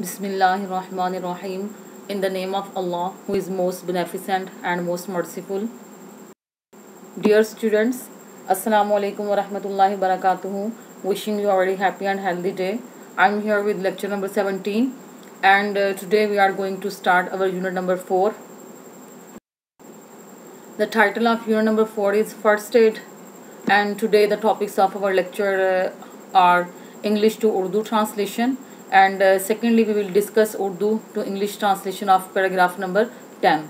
Bismillahirrahmanirrahim. In the name of Allah, who is most beneficent and most merciful. Dear students, Assalamu alaikum wa rahmatullahi wa barakatuhu. Wishing you a very happy and healthy day. I'm here with lecture number 17, and today we are going to start our unit number 4. The title of unit number 4 is First Aid, and today the topics of our lecture are English to Urdu translation, and secondly we will discuss Urdu to English translation of paragraph number 10.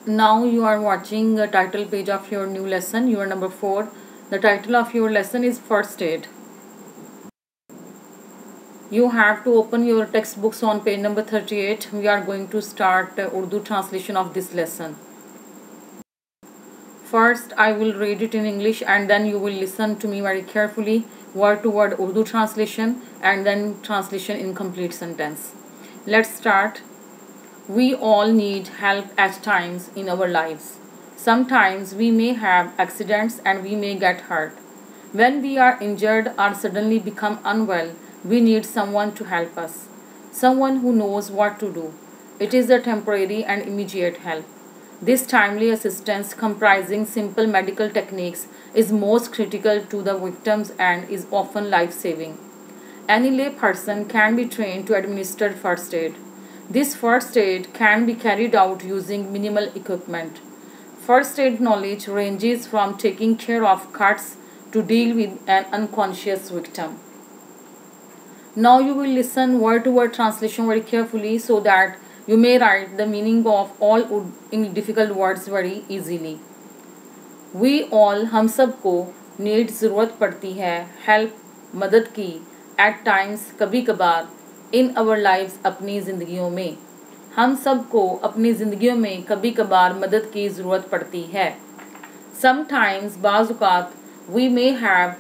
Now you are watching the title page of your new lesson, unit number 4. The title of your lesson is First Aid. You have to open your textbooks on page number 38. We are going to start Urdu translation of this lesson. First, I will read it in English and then you will listen to me very carefully, word to word Urdu translation and then translation in complete sentence. Let's start. We all need help at times in our lives. Sometimes we may have accidents and we may get hurt. When we are injured or suddenly become unwell, we need someone to help us, someone who knows what to do. It is a temporary and immediate help. This timely assistance, comprising simple medical techniques, is most critical to the victims and is often life-saving. Any lay person can be trained to administer first aid. This first aid can be carried out using minimal equipment. First aid knowledge ranges from taking care of cuts to deal with an unconscious victim. Now you will listen word to word translation very carefully so that you may write the meaning of all difficult words very easily. We all, हम सब को need ज़रूरत पड़ती है help, मदद की at times, कभी कभार in our lives, अपनी ज़िंदगियों में. हम सब को अपनी ज़िंदगियों में कभी कभार मदद की ज़रूरत पड़ती है. Sometimes, बाज़ औक़ात we may have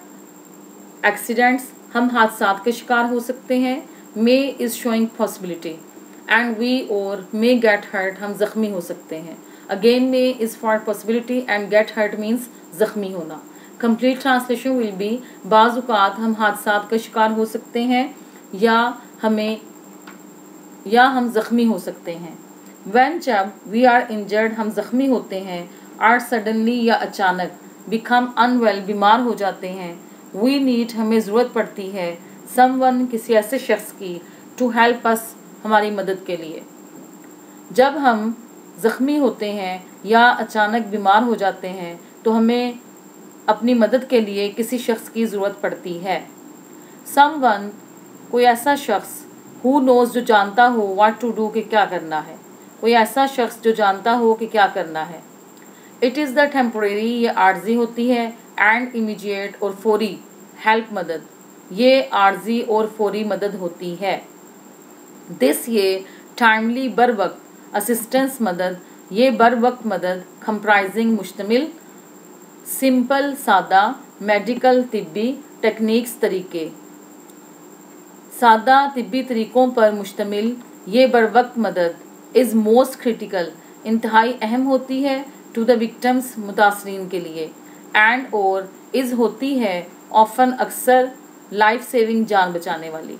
accidents, हम हादसात के शिकार हो सकते हैं. May is showing possibility and we or may get hurt, हम ज़ख्मी हो सकते हैं. Again may is for possibility and get hurt means ज़ख्मी होना. Complete translation will be बाज़ औक़ात हम हादसात का शिकार हो सकते हैं या हम ज़ख्मी हो सकते हैं. When जब we are injured हम ज़ख्मी होते हैं और suddenly या अचानक become unwell बीमार हो जाते हैं. We need हमें ज़रूरत पड़ती है someone किसी ऐसे शख्स की to help us हमारी मदद के लिए. जब हम ज़ख्मी होते हैं या अचानक बीमार हो जाते हैं तो हमें अपनी मदद के लिए किसी शख्स की ज़रूरत पड़ती है. Someone कोई ऐसा शख्स who knows जो जानता हो what to do कि क्या करना है. कोई ऐसा शख्स जो जानता हो कि क्या करना है. It is the temporary ये आर्जी होती है and immediate और फौरी help मदद ये आर्जी और फौरी मदद होती है. This ये timely बर वक्त assistance मदद ये बर वक्त मदद comprising मुश्तमिल simple सादा medical तिब्बी techniques तरीके. सादा तिब्बी तरीक़ों पर मुश्तमिल ये बर वक्त मदद इज़ मोस्ट क्रिटिकल इंतहाई अहम होती है टू द विक्टम्स मुतासरीन के लिए एंड और इज़ होती है ऑफन अक्सर लाइफ सेविंग जान बचाने वाली.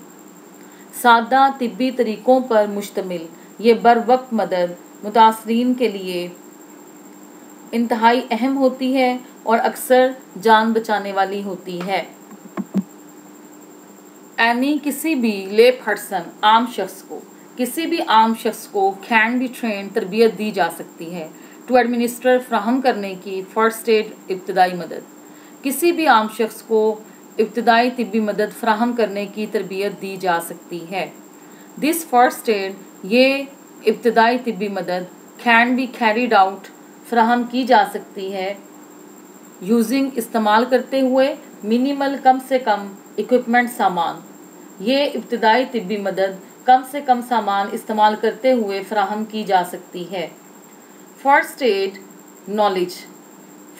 सादा तिब्बी तरीक़ों पर मुश्तमिल ये बर वक्त मदद मुतासरीन के लिए इंतहाई अहम होती है और अक्सर जान बचाने वाली होती है. एनी किसी भी ले पर्सन आम शख्स को किसी भी आम शख्स को कैन बी ट्रेन तरबियत दी जा सकती है टू एडमिनिस्टर फ्राहम करने की फर्स्ट एड इब्तदाई मदद. किसी भी आम शख्स को इब्तदाई तिब्बी मदद फ्राहम करने की तरबियत दी जा सकती है. दिस फर्स्ट एड ये इब्तदाई तिब्बी मदद कैन बी कैरिड आउट फ्राहम की जा सकती है यूजिंग इस्तेमाल करते हुए मिनिमल कम से कम इक्विपमेंट सामान. ये इब्तदाई तिब्बी मदद कम से कम सामान इस्तेमाल करते हुए फ्राहम की जा सकती है. First aid knowledge.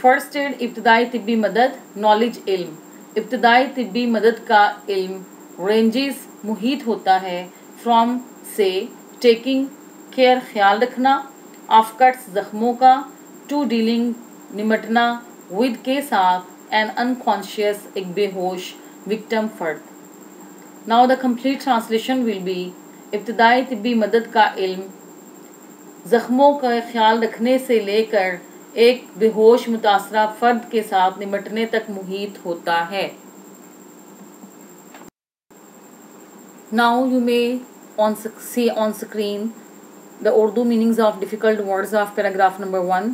First aid इब्तदाई तिब्बी मदद नॉलेज इल्म. इब्तदाई तिब्बी मदद का इल्म रेंजेस मुहित होता है फ्रॉम से टेकिंग केयर ख्याल रखना ऑफ कट्स ज़ख्मों का टू डीलिंग निमटना विद के साथ एन अनकॉन्शियस एक बेहोश विक्टिम फर्द. Now the complete translation will be, इब्तदाई तिब्बी मदद का इल्म ज़ख्मों का ख्याल रखने से लेकर एक बेहोश मुतासरा फ़र्द के साथ निपटने तक मुहित होता है। Now you may see on screen the Urdu meanings of difficult words of paragraph number 1.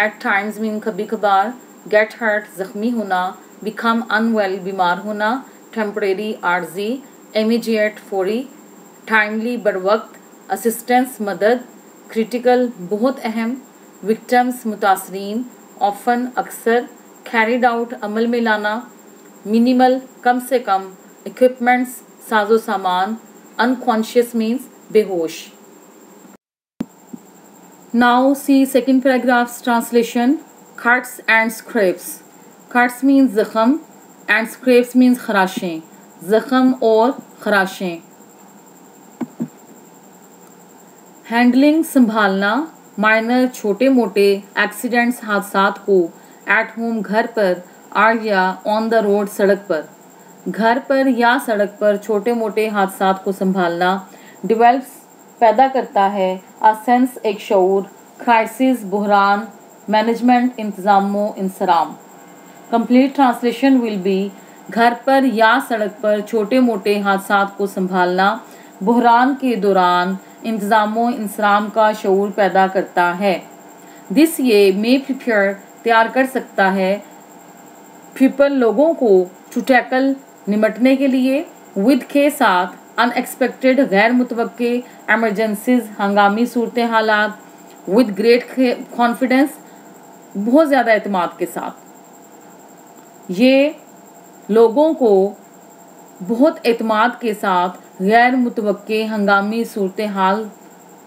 At times mean कभी कभार, get hurt ज़ख्मी होना, become unwell बीमार होना, temporary आर्जी, immediate फौरी, timely बरवक्त, assistance मदद, critical बहुत अहम, victims मुतासरीन, often अक्सर, carried out अमल में लाना, minimal कम से कम, equipments साजो सामान, unconscious means बेहोश। Now see second paragraph's translation. Cuts and scrapes. Cuts means ज़ख़म and scrapes means खराशें, ज़ख़म और खराशें। हैंडलिंग संभालना, माइनर छोटे मोटे एक्सीडेंट्स हादसात को, एट होम घर पर, आर या ऑन द रोड सड़क पर, घर पर या सड़क पर छोटे मोटे हादसात को संभालना, डिवेल्प्स पैदा करता है, अ सेंस एक शऊर, क्राइसिस बुहरान, मैनेजमेंट इंतज़ामो इंसराम। कंप्लीट ट्रांसलेशन विल बी, घर पर या सड़क पर छोटे मोटे हादसात को संभालना बुहरान के दौरान इंतज़ामो इंसराम का शऊर पैदा करता है। दिस ये मे प्रिपेयर तैयार कर सकता है, पीपल लोगों को, टू टैकल निमटने के लिए, विद के साथ, अनएक्सपेक्टेड गैर मुतवक्के, एमरजेंसीज हंगामी सूरत हालात, विद ग्रेट कॉन्फिडेंस बहुत ज़्यादा एतमाद के साथ। ये लोगों को बहुत एतमाद के साथ गैर मुतवक्के हंगामी सूरत हाल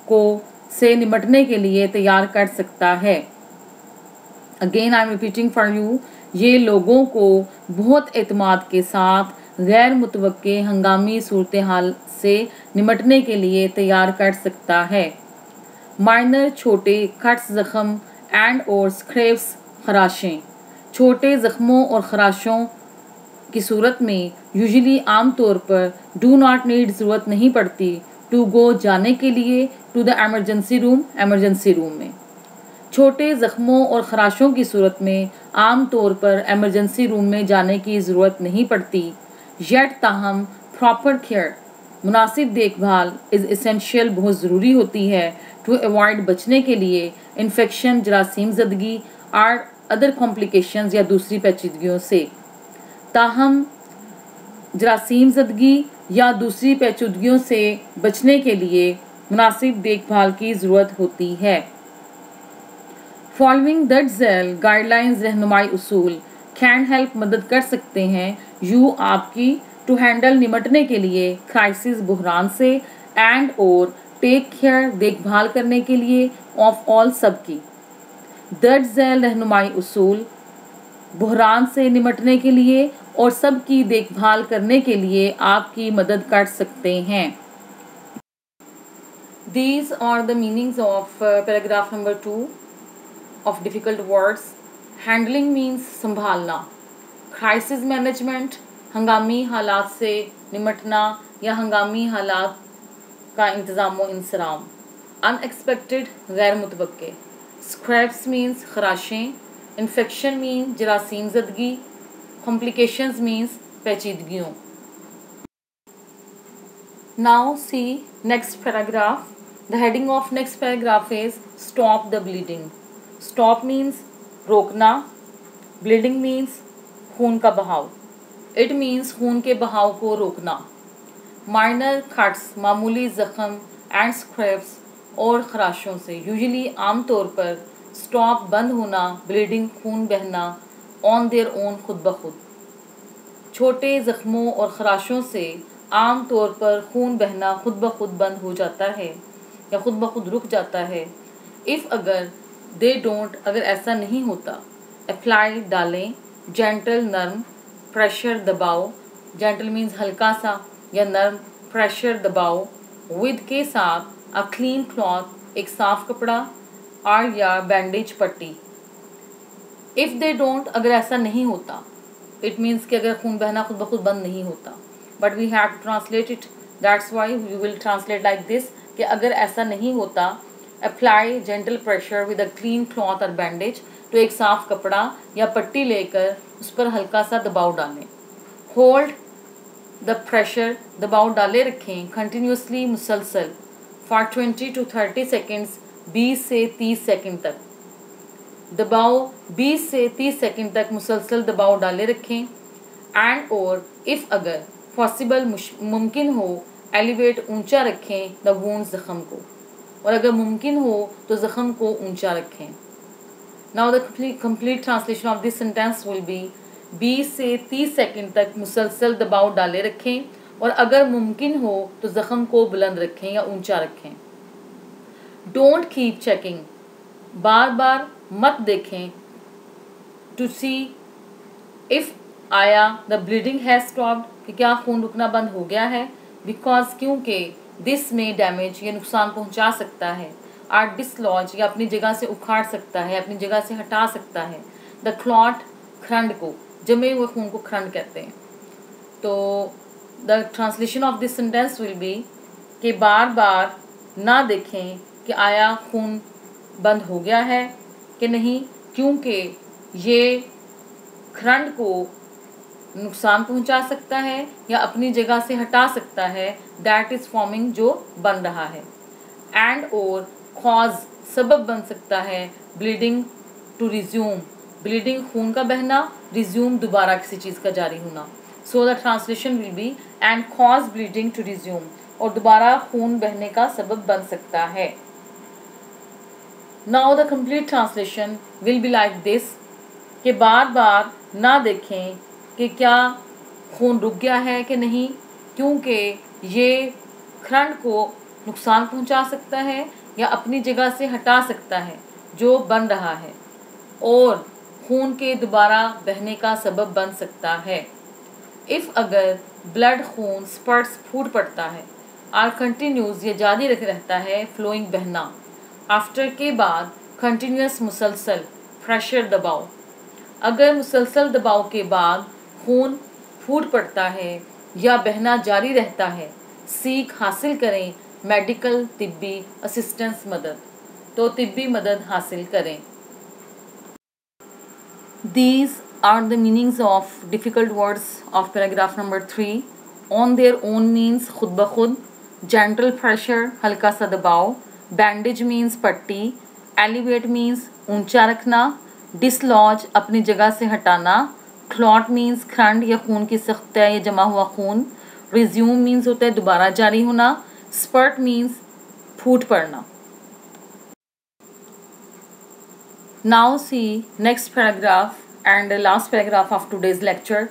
को से निमटने के लिए तैयार कर सकता है। Again I am repeating for you, ये लोगों को बहुत एतमाद के साथ गैर मुतवक्के हंगामी सूरत हाल से निमटने के लिए तैयार कर सकता है। माइनर छोटे, कट्स ज़ख़म, एंड और स्क्रैप्स खराशें, छोटे ज़ख़मों और खराशों की सूरत में यूजुअली आम तौर पर डू नॉट नीड ज़रूरत नहीं पड़ती, टू गो जाने के लिए, to the emergency room emergency room में। छोटे ज़ख़मों और खराशों की सूरत में आम तौर पर एमरजेंसी रूम में जाने की ज़रूरत नहीं पड़ती। येट ताहम प्रॉपर केयर मुनासिब देखभाल इज़ एसेंशियल बहुत ज़रूरी होती है, टू अवॉइड बचने के लिए, इन्फेक्शन जरासीम ज़दगी, आर अदर कॉम्प्लिकेशंस या दूसरी पेचीदगियों से। ताहम जरासीम ज़दगी या दूसरी पेचीदगियों से बचने के लिए मुनासिब देखभाल की ज़रूरत होती है। फॉलोइंग दैट झेल गाइडलाइंस रहनुमाई उसूल कैन हेल्प मदद कर सकते हैं, यू आपकी, टू हैंडल निमटने के लिए, क्राइसिस बुहरान से, एंड और टेक केयर देखभाल करने के लिए, ऑफ ऑल सबकी। दैट झेल रहनुमाई उसूल बुहरान से निमटने के लिए और सबकी देखभाल करने के लिए आपकी मदद कर सकते हैं। These are the meanings of paragraph number 2 of difficult words. Handling means संभालना, crisis management हंगामी हालात से निमटना या हंगामी हालात का इंतज़ाम व इंसराम, unexpected गैर मुतवक्के, scraps means खराशें, infection means जरासीम ज़दगी, complications means पेचीदगियों। Now see next paragraph. The heading of next paragraph is stop the bleeding. Stop means रोकना, bleeding means खून का बहाव, it means खून के बहाव को रोकना। Minor cuts मामूली ज़ख़म and scrapes और खराशों से, usually आमतौर पर, stop बंद होना, bleeding खून बहना, on their own खुद ब खुद। छोटे ज़ख़मों और खराशों से आम तौर पर खून बहना खुद ब खुद बंद हो जाता है या खुद ब खुद रुक जाता है। इफ़ अगर, दे डोंट अगर ऐसा नहीं होता, अप्लाई डालें, जेंटल नर्म, प्रेशर दबाओ, जेंटल मीन्स हल्का सा या नर्म, प्रेशर दबाओ, विद के साथ, अ क्लीन क्लॉथ एक साफ कपड़ा, आर या बैंडेज पट्टी। इफ़ दे डोंट अगर ऐसा नहीं होता, इट मीन्स कि अगर खून बहना खुद ब खुद बंद नहीं होता। But we have to translate it, that's why we will translate like this कि अगर ऐसा नहीं होता, apply gentle pressure with a clean cloth और बैंडेज, तो एक साफ कपड़ा या पट्टी लेकर उस पर हल्का सा दबाव डालें। होल्ड द प्रेशर, दबाव डाले रखें कंटिन्यूसली, मुसलसल, फॉर 20 to 30 सेकेंड्स, 20 से 30 सेकेंड तक। दबाव 20 से 30 सेकेंड तक मुसलसल दबाव डाले रखें। एंड और इफ़ अगर पॉसिबल मुमकिन हो, एलिवेट ऊंचा रखें द वूंड, ज़ख़म को, और अगर मुमकिन हो तो ज़ख़म को ऊंचा रखें। Now the complete translation of this sentence will be 20 से 30 सेकेंड तक मुसलसल दबाव डाले रखें और अगर मुमकिन हो तो ज़ख़म को बुलंद रखें या ऊंचा रखें। डोंट कीप चेकिंग, बार बार मत देखें, टू सी इफ़ आया द ब्लीडिंग हैज़ स्टॉप्ड, कि क्या खून रुकना बंद हो गया है, बिकॉज क्योंकि दिस में डैमेज, ये नुकसान पहुंचा सकता है, आर डिसलॉज, या अपनी जगह से उखाड़ सकता है, अपनी जगह से हटा सकता है, द क्लॉट, खंड को, जमे हुए खून को खंड कहते हैं। तो the translation of this sentence will be कि बार बार ना देखें कि आया खून बंद हो गया है कि नहीं, क्योंकि ये खंड को नुकसान पहुंचा सकता है या अपनी जगह से हटा सकता है, दैट इज़ फॉर्मिंग, जो बन रहा है। एंड और कॉज, सबब बन सकता है, ब्लीडिंग टू रिज्यूम, ब्लीडिंग खून का बहना, रिज्यूम दोबारा किसी चीज़ का जारी होना। So the translation will be and cause bleeding to resume, और दोबारा खून बहने का सबब बन सकता है। Now the complete translation will be like this कि बार बार ना देखें कि क्या खून रुक गया है कि नहीं, क्योंकि ये खंड को नुकसान पहुंचा सकता है या अपनी जगह से हटा सकता है जो बन रहा है, और खून के दोबारा बहने का सबब बन सकता है। इफ़ अगर ब्लड, खून, स्पर्ट्स, फूट पड़ता है, आर कंटिन्यूज, ये जारी रहता है, फ्लोइंग, बहना, आफ्टर के बाद, कंटिन्यूस, मुसलसल, प्रेशर, दबाव, अगर मुसलसल दबाव के बाद खून फूट पड़ता है या बहना जारी रहता है, सीख, हासिल करें, मेडिकल, तिब्बी, असिस्टेंस, मदद, तो तिब्बी मदद हासिल करें। These are the meanings of difficult words of paragraph number 3. On their own means खुद ब खुद, gentle pressure, हल्का सा दबाव, bandage means पट्टी, elevate means ऊंचा रखना, dislodge अपनी जगह से हटाना, clot means खंड या खून की सख्त या जमा हुआ खून, resume means होता है दोबारा जारी होना, spurt means फूट पड़ना। Now see next paragraph and the last paragraph of today's lecture.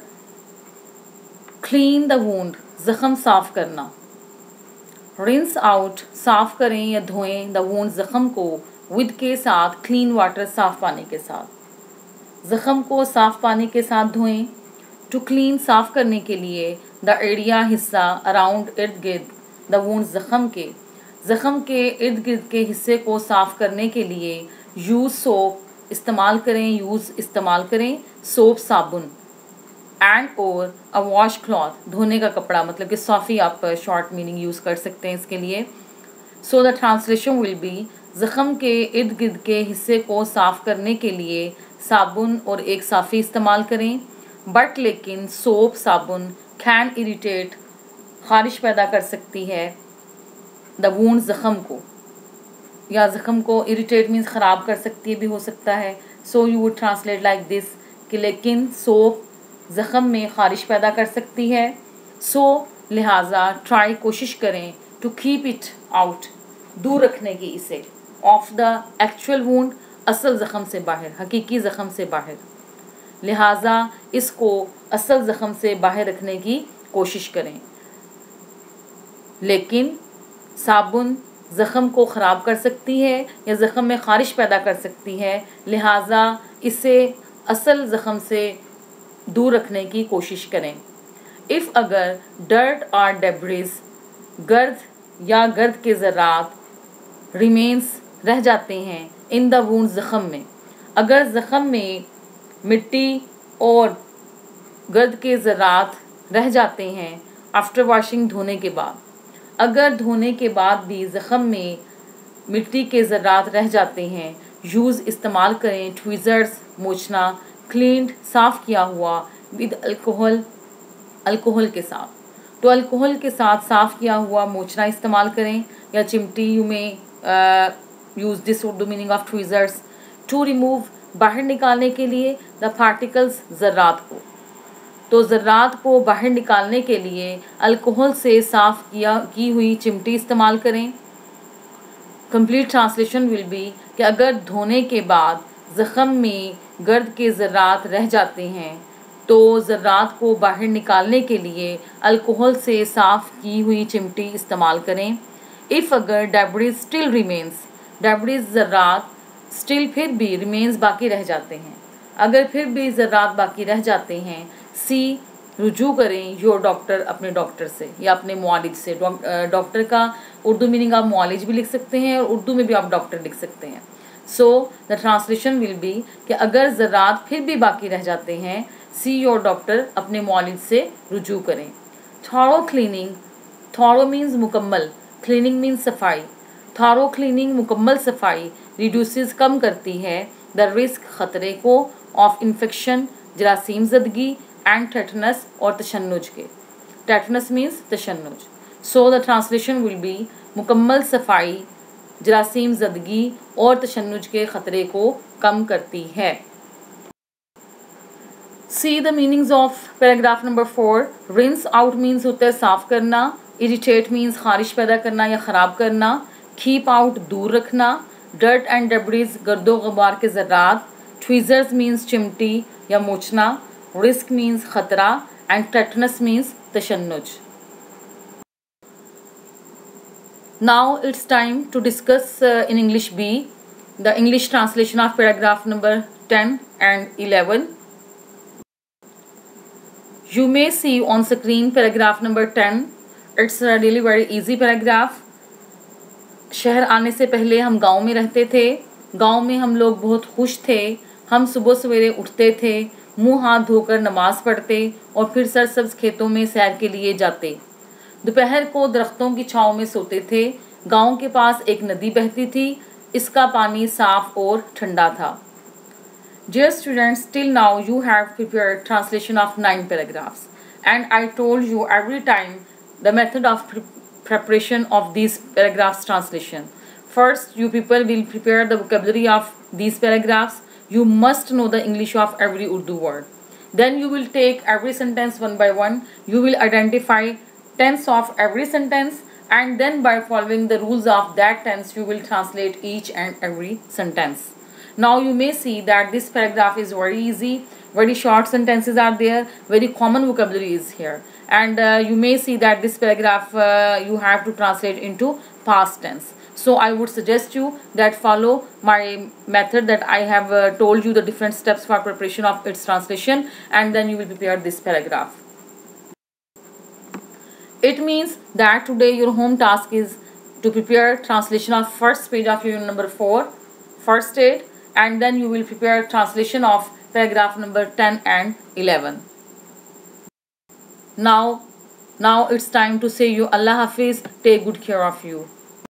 Clean the wound, ज़ख़म साफ करना। Rinse out, साफ करें या धोएं, the wound, ज़ख़म को, with के साथ, clean water, साफ पानी के साथ, ज़ख़म को साफ पानी के साथ धोएं। To clean, साफ करने के लिए, the area, हिस्सा, around, इर्द गिर्द, the wound, ज़ख़म के इर्द गिर्द के हिस्से को साफ करने के लिए, use soap, इस्तेमाल करें, यूज़ इस्तेमाल करें, सोप, साबुन, एंड और अ वॉश क्लॉथ, धोने का कपड़ा, मतलब कि सॉफ़ी आप शॉर्ट मीनिंग यूज़ कर सकते हैं इसके लिए। So the translation will be, ज़ख़म के इर्द गिर्द के हिस्से को साफ़ करने के लिए साबुन और एक साफ़ी इस्तेमाल करें, बट लेकिन सोप, साबुन, कैन इरिटेट, खारिश पैदा कर सकती है, द वूंड, ज़ख़म को, या ज़ख़म को, इरिटेट मीन्स ख़राब कर सकती है भी हो सकता है। So you would translate like this कि लेकिन सोप ज़ख़म में ख़ारिश पैदा कर सकती है, सो लिहाजा ट्राई, कोशिश करें, टू कीप इट आउट, दूर रखने की इसे, ऑफ द एक्चुअल वूंड, असल ज़ख़म से बाहर, हकीकी ज़ख़म से बाहर, लिहाजा इसको असल ज़ख़म से बाहर रखने की कोशिश करें। लेकिन साबुन ज़ख़म को ख़राब कर सकती है या ज़ख़म में ख़ारिश पैदा कर सकती है, लिहाजा इसे असल ज़ख़म से दूर रखने की कोशिश करें। इफ़ अगर डर्ट और डेब्रिज, गर्द या गर्द के ज़रात, रिमेंस, रह जाते हैं, इन द वूंड, ज़ख़म में, अगर ज़ख़म में मिट्टी और गर्द के ज़रात रह जाते हैं, आफ्टर वॉशिंग, धोने के बाद। अगर धोने के बाद भी ज़ख़म में मिट्टी के ज़र्रात रह जाते हैं, यूज़ इस्तेमाल करें ट्वीज़र्स, मोचना, क्लीन्ड, साफ़ किया हुआ, विद अल्कोहल, अल्कोहल के साथ। तो अल्कोहल के साथ साफ़ किया हुआ मोचना इस्तेमाल करें या चिमटी। You may use this Urdu meaning of tweezers to remove, बाहर निकालने के लिए, द पार्टिकल्स, ज़र्रात को। तो ज़र्रात को बाहर निकालने के लिए अल्कोहल से साफ़ की हुई चिमटी इस्तेमाल करें। कंप्लीट ट्रांसलेशन विल बी कि अगर धोने के बाद ज़ख़म में गर्द के ज़र्रात रह जाते हैं तो ज़र्रात को बाहर निकालने के लिए अल्कोहल से साफ़ की हुई चिमटी इस्तेमाल करें। इफ़ अगर डेब्रिस स्टिल रिमेंस, डेब्रिस ज़र्रात स्टिल फिर भी, रिमेंस बाकी रह जाते हैं, अगर फिर भी ज़र्रात बाकी रह जाते हैं, सी रुजू करें योर डॉक्टर, अपने डॉक्टर से या अपने मुआलिज से। डॉक्टर का उर्दू मीनिंग आप मुआलिज भी लिख सकते हैं और उर्दू में भी आप डॉक्टर लिख सकते हैं। सो द ट्रांसलेशन विल बी कि अगर ज़र्रात फिर भी बाकी रह जाते हैं, सी योर डॉक्टर, अपने मुआलिज से रुजू करें। थॉरो क्लीनिंग, थॉरो मीन्स मुकम्मल, क्लीनिंग मीन्स सफाई। थॉरो क्लीनिंग, मुकम्मल सफाई, रिड्यूसेस, कम करती है, द रिस्क, खतरे को, ऑफ इन्फेक्शन, जरासीम ज़दगी, एंड टेटनस, और तशन्नुज के। टेटनस मीन्स तशन्नुज। So the translation will be मुकम्मल सफाई जरासीम ज़दगी और तशन्नुज के ख़तरे को कम करती है। See the meanings of paragraph number 4। Rinse out means होता है साफ़ करना, इरिटेट मीन्स खारिश पैदा करना या ख़राब करना, कीप आउट, दूर रखना, डर्ट एंड डेब्रिज, गर्दो गुबार के ज़र्रात, ट्वीज़र्स मीन्स चिमटी या मोचना, रिस्क मीन्स खतरा, एंड टेटनस मीन्स तशन्नुज। Now it's time to discuss in English B the English translation of paragraph number 10 and 11. You may see on screen paragraph number 10. It's a really very easy paragraph. शहर आने से पहले हम गांव में रहते थे। गांव में हम लोग बहुत खुश थे। हम सुबह सवेरे उठते थे, मुंह हाथ धोकर नमाज पढ़ते और फिर सरसब्ज खेतों में सैर के लिए जाते। दोपहर को दरख्तों की छांव में सोते थे। गांव के पास एक नदी बहती थी, इसका पानी साफ और ठंडा था। Dear students, till now you have prepared translation of 9 paragraphs and I told you every time the method of preparation of these paragraphs translation. First, you people will prepare the vocabulary of these paragraphs. You must know the English of every Urdu word. Then you will take every sentence one by one. You will identify tense of every sentence and then by following the rules of that tense you will translate each and every sentence. Now you may see that this paragraph is very easy, very short sentences are there, very common vocabulary is here, and you may see that this paragraph you have to translate into past tense. So I would suggest you that follow my method that I have told you the different steps for preparation of its translation, and then you will prepare this paragraph. It means that today your home task is to prepare translation of first page of unit number 4, first aid, and then you will prepare translation of paragraph number 10 and 11. Now it's time to say you Allah Hafiz, take good care of you.